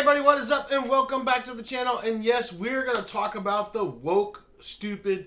Everybody, what is up and welcome back to the channel. And yes, we're going to talk about the woke, stupid,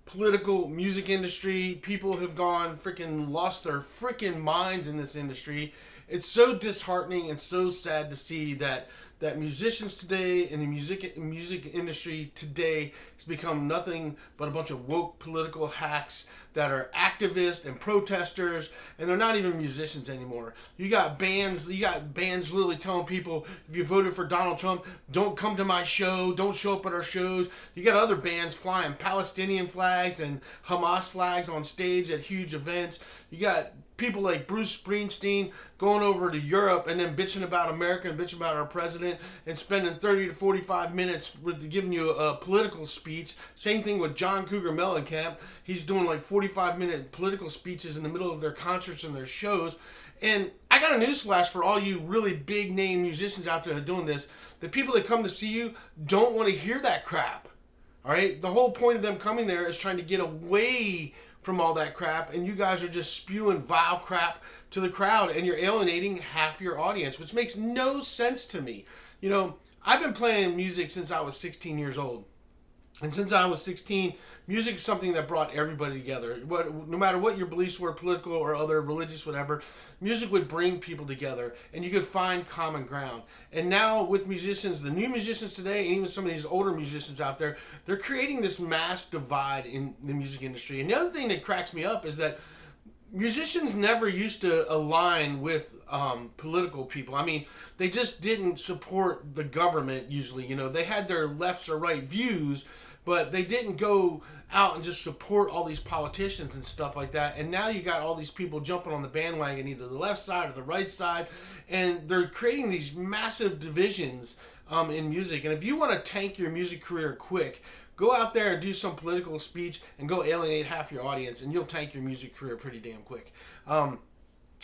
political music industry. People have gone freaking lost their freaking minds in this industry. It's so disheartening and so sad to see that musicians today and the music industry today has become nothing but a bunch of woke political hacks that are activists and protesters, and they're not even musicians anymore. You got bands literally telling people, if you voted for Donald Trump, don't come to my show, don't show up at our shows. You got other bands flying Palestinian flags and Hamas flags on stage at huge events. You got people like Bruce Springsteen going over to Europe and then bitching about America and bitching about our president and spending 30 to 45 minutes with giving you a political speech. Same thing with John Cougar Mellencamp. He's doing like 45-minute political speeches in the middle of their concerts and their shows. And I got a newsflash for all you really big name musicians out there that are doing this. The people that come to see you don't want to hear that crap. All right? The whole point of them coming there is trying to get away from all that crap, and you guys are just spewing vile crap to the crowd, and you're alienating half your audience, which makes no sense to me. You know, I've been playing music since I was 16 years old. And since I was 16, music is something that brought everybody together. No matter what your beliefs were, political or other, religious, whatever, music would bring people together, and you could find common ground. And now with musicians, the new musicians today, and even some of these older musicians out there, they're creating this mass divide in the music industry. And the other thing that cracks me up is that musicians never used to align with political people. I mean, they just didn't support the government usually. You know, they had their left or right views, but they didn't go out and just support all these politicians and stuff like that. And now you got all these people jumping on the bandwagon, either the left side or the right side, and they're creating these massive divisions in music. And if you want to tank your music career quick, go out there and do some political speech and go alienate half your audience, and you'll tank your music career pretty damn quick.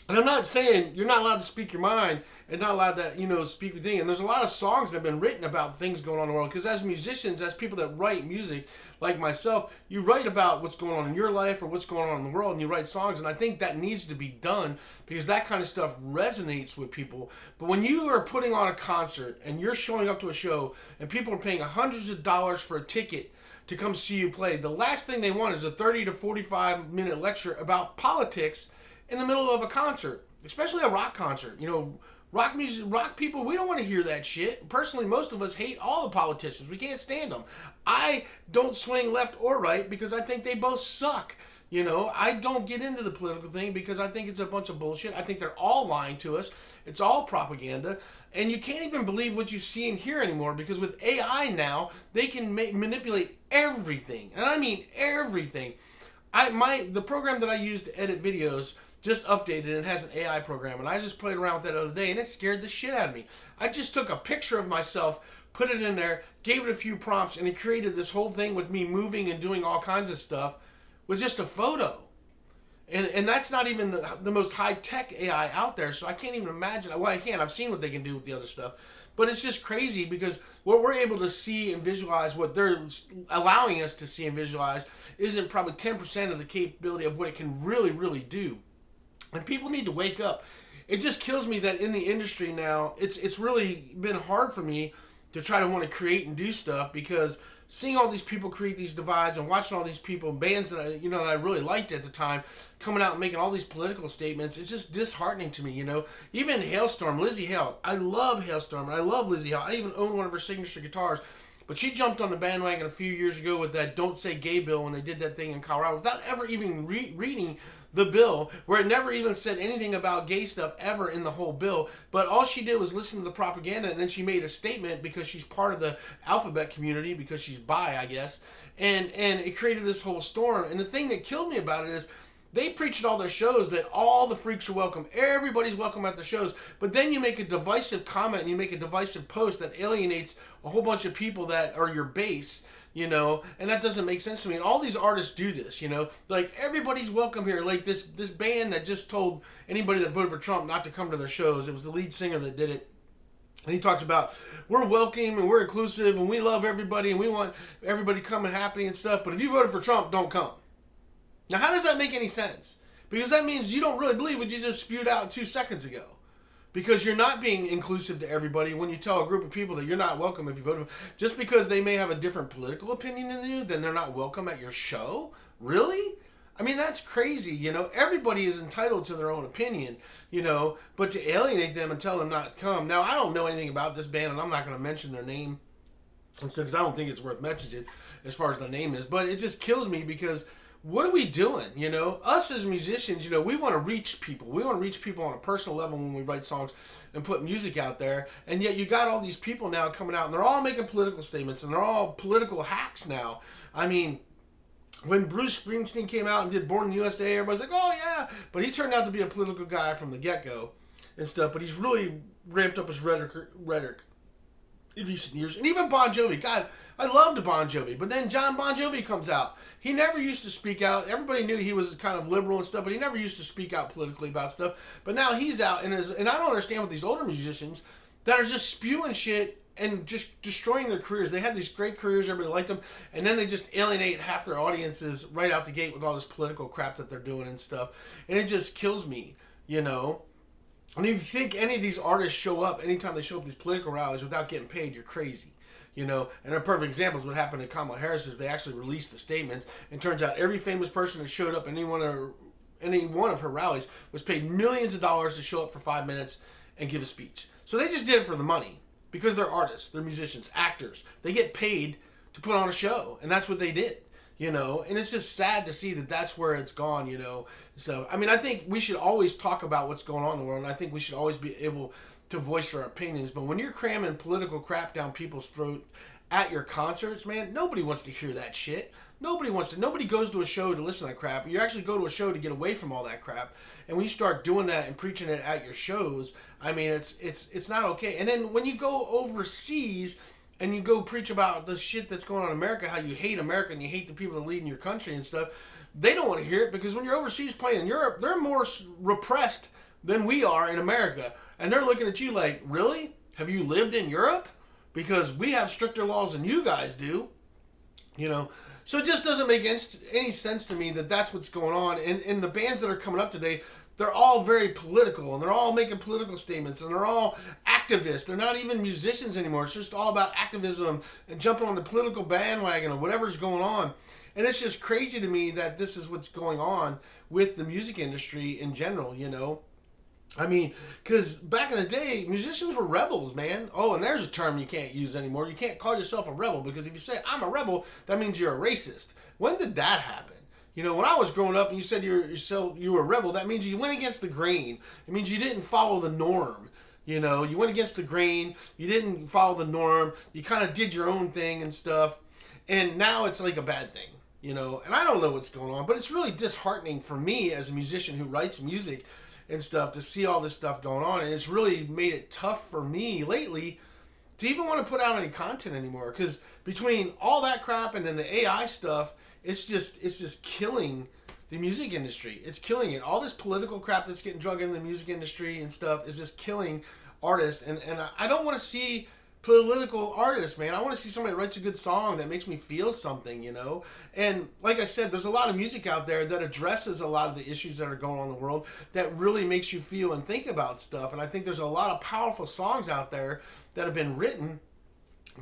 And I'm not saying you're not allowed to speak your mind and not allowed to, speak your thing. And there's a lot of songs that have been written about things going on in the world. Because as musicians, as people that write music, like myself, you write about what's going on in your life or what's going on in the world, and you write songs. And I think that needs to be done because that kind of stuff resonates with people. But when you are putting on a concert and you're showing up to a show and people are paying hundreds of dollars for a ticket to come see you play, the last thing they want is a 30 to 45 minute lecture about politics in the middle of a concert, especially a rock concert. You know, rock music, rock people, we don't want to hear that shit. Personally, most of us hate all the politicians. We can't stand them. I don't swing left or right because I think they both suck. You know, I don't get into the political thing because I think it's a bunch of bullshit. I think they're all lying to us. It's all propaganda. And you can't even believe what you see and hear anymore because with AI now, they can manipulate everything. And I mean everything. The program that I use to edit videos just updated, and it has an AI program, and I just played around with that the other day, and it scared the shit out of me. I just took a picture of myself, put it in there, gave it a few prompts, and it created this whole thing with me moving and doing all kinds of stuff with just a photo. And that's not even the most high-tech AI out there, so I can't even imagine. Well, I can. I've seen what they can do with the other stuff. But it's just crazy because what we're able to see and visualize, what they're allowing us to see and visualize, isn't probably 10% of the capability of what it can really, really do. And people need to wake up. It just kills me that in the industry now, it's really been hard for me to try to want to create and do stuff because seeing all these people create these divides and watching all these people, bands that I really liked at the time, coming out and making all these political statements, it's just disheartening to me, Even Halestorm, Lzzy Hale, I love Halestorm, and I love Lzzy Hale. I even own one of her signature guitars. But she jumped on the bandwagon a few years ago with that Don't Say Gay bill when they did that thing in Colorado without ever even reading the bill, where it never even said anything about gay stuff ever in the whole bill. But all she did was listen to the propaganda, and then she made a statement because she's part of the alphabet community, because she's bi, I guess. And it created this whole storm. And the thing that killed me about it is they preach at all their shows that all the freaks are welcome. Everybody's welcome at the shows. But then you make a divisive comment and you make a divisive post that alienates a whole bunch of people that are your base, and that doesn't make sense to me. And all these artists do this, like everybody's welcome here. Like this band that just told anybody that voted for Trump not to come to their shows. It was the lead singer that did it. And he talks about, we're welcome and we're inclusive and we love everybody and we want everybody coming happy and stuff. But if you voted for Trump, don't come. Now, how does that make any sense? Because that means you don't really believe what you just spewed out 2 seconds ago. because you're not being inclusive to everybody when you tell a group of people that you're not welcome if you vote. Just because they may have a different political opinion than you, then they're not welcome at your show? Really? I mean, that's crazy, you know. Everybody is entitled to their own opinion, you know, but to alienate them and tell them not to come. Now, I don't know anything about this band, and I'm not going to mention their name because I don't think it's worth mentioning as far as their name is, but it just kills me because what are we doing, you know? Us as musicians, you know, we want to reach people. We want to reach people on a personal level when we write songs and put music out there, and yet you got all these people now coming out, and they're all making political statements, and they're all political hacks now. I mean, when Bruce Springsteen came out and did Born in the USA, everybody's like, oh yeah, but he turned out to be a political guy from the get-go and stuff, but he's really ramped up his rhetoric in recent years. And even Bon Jovi, God, I loved Bon Jovi, but then John Bon Jovi comes out. He never used to speak out. Everybody knew he was kind of liberal and stuff, but he never used to speak out politically about stuff. But now he's out, and I don't understand what these older musicians that are just spewing shit and just destroying their careers. They had these great careers, everybody liked them, and then they just alienate half their audiences right out the gate with all this political crap that they're doing and stuff. And it just kills me, you know. And if you think any of these artists show up, anytime they show up at these political rallies without getting paid, you're crazy. You know, and a perfect example is what happened to Kamala Harris is they actually released the statements, and turns out every famous person that showed up at any one of her rallies was paid millions of dollars to show up for 5 minutes and give a speech. So they just did it for the money. Because they're artists, they're musicians, actors. They get paid to put on a show, and that's what they did, you know. And it's just sad to see that that's where it's gone, you know. So, I mean, I think we should always talk about what's going on in the world, and I think we should always be able to voice our opinions. But when you're cramming political crap down people's throat at your concerts, man, nobody wants to hear that shit. Nobody goes to a show to listen to that crap. You actually go to a show to get away from all that crap. And when you start doing that and preaching it at your shows, I mean, it's not okay. And then when you go overseas and you go preach about the shit that's going on in America, how you hate America and you hate the people that lead in your country and stuff, they don't want to hear it because when you're overseas playing in Europe, they're more repressed than we are in America. And they're looking at you like, really? Have you lived in Europe? Because we have stricter laws than you guys do, you know. So it just doesn't make any sense to me that that's what's going on. And the bands that are coming up today, they're all very political, and they're all making political statements, and they're all activists. They're not even musicians anymore. It's just all about activism and jumping on the political bandwagon or whatever's going on. And it's just crazy to me that this is what's going on with the music industry in general, you know. I mean, because back in the day, musicians were rebels, man. Oh, and there's a term you can't use anymore. You can't call yourself a rebel, because if you say, I'm a rebel, that means you're a racist. When did that happen? You know, when I was growing up and you said you were a rebel, that means you went against the grain. It means you didn't follow the norm. You know, you went against the grain. You didn't follow the norm. You kind of did your own thing and stuff. And now it's like a bad thing, you know. And I don't know what's going on, but it's really disheartening for me as a musician who writes music and stuff to see all this stuff going on. And it's really made it tough for me lately to even want to put out any content anymore, because between all that crap and then the AI stuff, it's just killing the music industry. It's killing it. All this political crap that's getting drug into the music industry and stuff is just killing artists. And I don't want to see political artists, man. I want to see somebody that writes a good song that makes me feel something, you know. And like I said, there's a lot of music out there that addresses a lot of the issues that are going on in the world that really makes you feel and think about stuff. And I think there's a lot of powerful songs out there that have been written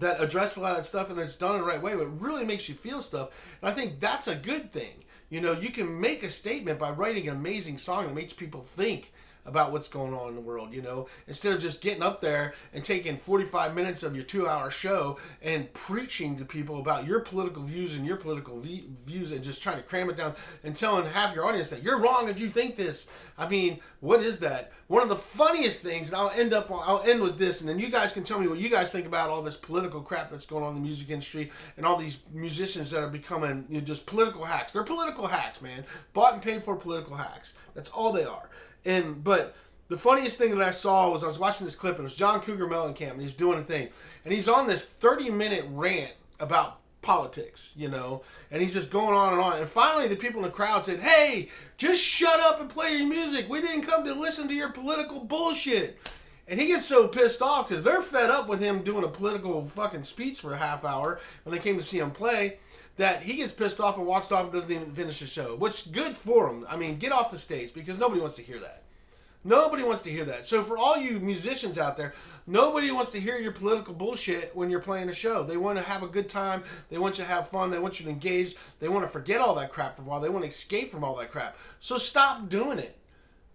that address a lot of that stuff, and it's done in the right way, but it really makes you feel stuff. And I think that's a good thing. You know, you can make a statement by writing an amazing song that makes people think about what's going on in the world, you know, instead of just getting up there and taking 45 minutes of your 2-hour show and preaching to people about your political views and your political views and just trying to cram it down and telling half your audience that you're wrong if you think this. I mean, what is that? One of the funniest things, and I'll end with this, and then you guys can tell me what you guys think about all this political crap that's going on in the music industry and all these musicians that are becoming, you know, just political hacks. They're political hacks, man. Bought and paid for political hacks. That's all they are. But the funniest thing that I saw was I was watching this clip, and it was John Cougar Mellencamp, and he's doing a thing. And he's on this 30-minute rant about politics, you know, and he's just going on and on. And finally, the people in the crowd said, hey, just shut up and play your music. We didn't come to listen to your political bullshit. And he gets so pissed off because they're fed up with him doing a political fucking speech for a half hour when they came to see him play, that he gets pissed off and walks off and doesn't even finish the show, which good for him. I mean, get off the stage, because nobody wants to hear that. Nobody wants to hear that. So for all you musicians out there, nobody wants to hear your political bullshit when you're playing a show. They want to have a good time. They want you to have fun. They want you to engage. They want to forget all that crap for a while. They want to escape from all that crap. So stop doing it.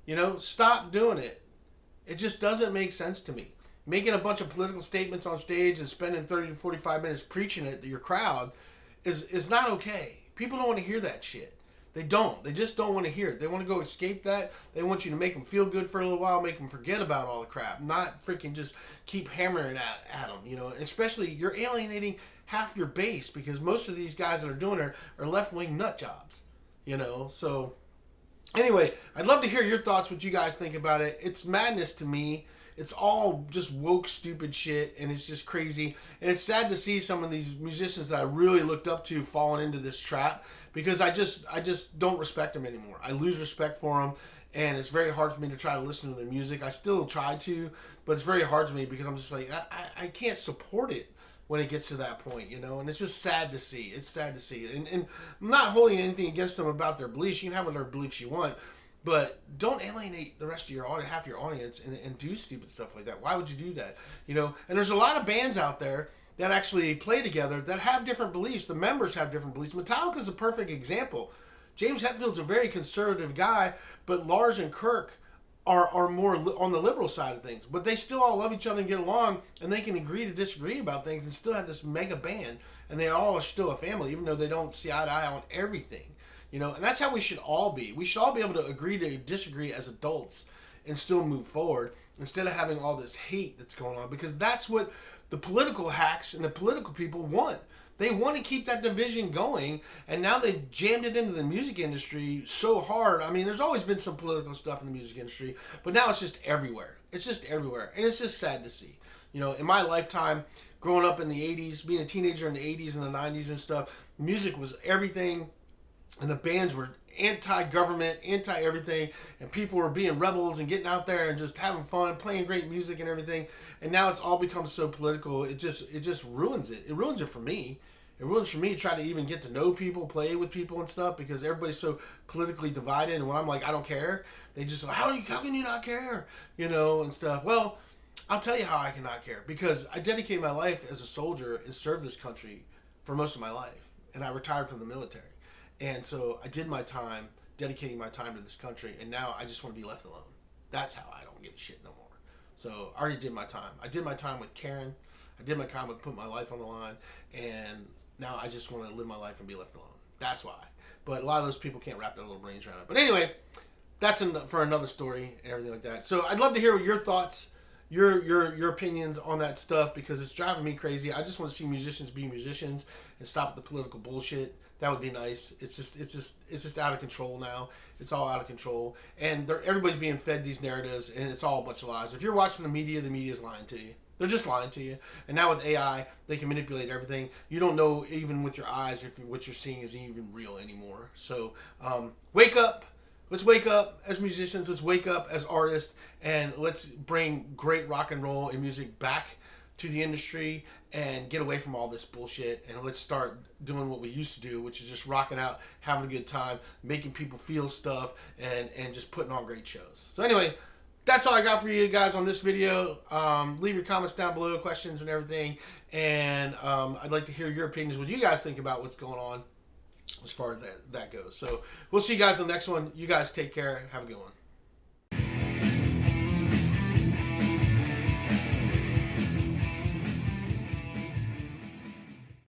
You know, stop doing it. It just doesn't make sense to me. Making a bunch of political statements on stage and spending 30 to 45 minutes preaching it to your crowd is not okay. People don't want to hear that shit. They don't. They just don't want to hear it. They want to go escape that. They want you to make them feel good for a little while, make them forget about all the crap, not freaking just keep hammering at them, you know. Especially, you're alienating half your base because most of these guys that are doing it are left-wing nut jobs, you know. So, anyway, I'd love to hear your thoughts, what you guys think about it. It's madness to me. It's all just woke, stupid shit, and it's just crazy. And it's sad to see some of these musicians that I really looked up to falling into this trap because I just don't respect them anymore. I lose respect for them, and it's very hard for me to try to listen to their music. I still try to, but it's very hard to me because I'm just like, I can't support it when it gets to that point, you know, and it's just sad to see. It's sad to see. And I'm not holding anything against them about their beliefs. You can have whatever beliefs you want, but don't alienate the rest of your audience, half your audience, and do stupid stuff like that. Why would you do that? You know, and there's a lot of bands out there that actually play together that have different beliefs. The members have different beliefs. Metallica's a perfect example. James Hetfield's a very conservative guy, but Lars and Kirk are more on the liberal side of things. But they still all love each other and get along, and they can agree to disagree about things and still have this mega band, and they all are still a family, even though they don't see eye to eye on everything. You know, and that's how we should all be. We should all be able to agree to disagree as adults and still move forward instead of having all this hate that's going on, because that's what the political hacks and the political people want. They want to keep that division going, and now they've jammed it into the music industry so hard. I mean, there's always been some political stuff in the music industry, but now it's just everywhere. It's just everywhere, and it's just sad to see. You know, in my lifetime, growing up in the 80s, being a teenager in the 80s and the 90s and stuff, music was everything. And the bands were anti-government, anti-everything, and people were being rebels and getting out there and just having fun, playing great music and everything. And now it's all become so political. It just ruins it. It ruins it for me. It ruins for me to try to even get to know people, play with people and stuff, because everybody's so politically divided. And when I'm like, I don't care, they just like, how can you not care? You know, and stuff. Well, I'll tell you how I cannot care, because I dedicated my life as a soldier and served this country for most of my life, and I retired from the military. And so I did my time, dedicating my time to this country, and now I just want to be left alone. That's how I don't give a shit no more. So I already did my time. I did my time with Karen. I did my time with putting my life on the line, and now I just want to live my life and be left alone. That's why. But a lot of those people can't wrap their little brains around it. But anyway, that's for another story and everything like that. So I'd love to hear your thoughts, your opinions on that stuff, because it's driving me crazy. I just want to see musicians be musicians and stop the political bullshit. That would be nice. It's just out of control now. It's all out of control, and everybody's being fed these narratives, and it's all a bunch of lies. If you're watching the media's lying to you. They're just lying to you. And now with AI, they can manipulate everything. You don't know, even with your eyes, if what you're seeing is even real anymore. So wake up. Let's wake up as musicians. Let's wake up as artists, and let's bring great rock and roll and music back to the industry and get away from all this bullshit, and let's start doing what we used to do, which is just rocking out, having a good time, making people feel stuff, and just putting on great shows. So anyway, that's all I got for you guys on this video. Leave your comments down below, questions and everything, and I'd like to hear your opinions, what you guys think about what's going on as far as that goes. So we'll see you guys in the next one. You guys take care. Have a good one.